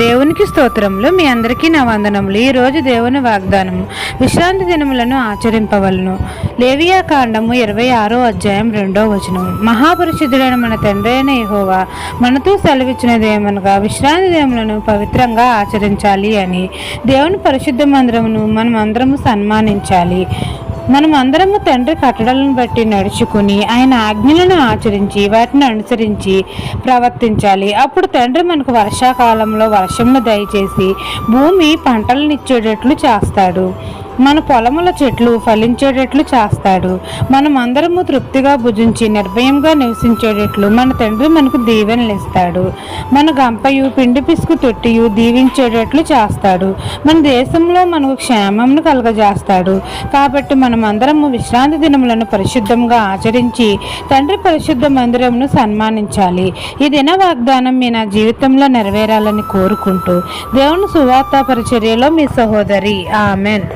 దేవునికి స్తోత్రములు. మీ అందరికీ నా వందనములు. ఈరోజు దేవుని వాగ్దానము, విశ్రాంతి దినములను ఆచరింపవలను. లేవియా కాండము 26వ అధ్యాయం 2వ వచనం. మహాపరిశుద్ధుడైన మన తండ్రి అయిన యెహోవా మనతో సెలవిచ్చినదేమనగా విశ్రాంతి దినములను పవిత్రంగా ఆచరించాలి అని. దేవుని పరిశుద్ధ మందిరమును మనం అందరము సన్మానించాలి. మనం అందరము తండ్రి కట్టడలను బట్టి నడుచుకుని ఆయన ఆజ్ఞలను ఆచరించి వాటిని అనుసరించి ప్రవర్తించాలి. అప్పుడు తండ్రి మనకు వర్షాకాలంలో వర్షమును దయచేసి భూమి పంటలనిచ్చేటట్లు చేస్తాడు. మన పొలముల చెట్లు ఫలించేటట్లు చేస్తాడు. మనం అందరము తృప్తిగా భుజించి నిర్భయంగా నివసించేటట్లు మన తండ్రి మనకు దీవెనలు ఇస్తాడు. మన గంపయు పిండి పిసుకు తొట్టియు దీవించేటట్లు చేస్తాడు. మన దేశంలో మనకు క్షేమమును కలుగజేస్తాడు. కాబట్టి మనం అందరము విశ్రాంతి దినములను పరిశుద్ధంగా ఆచరించి తండ్రి పరిశుద్ధ మందిరమును సన్మానించాలి. ఈ దిన వాగ్దానం మీ నా జీవితంలో నెరవేరాలని కోరుకుంటూ దేవుని సువార్త పరిచర్యలో మీ సహోదరి. ఆమెన్.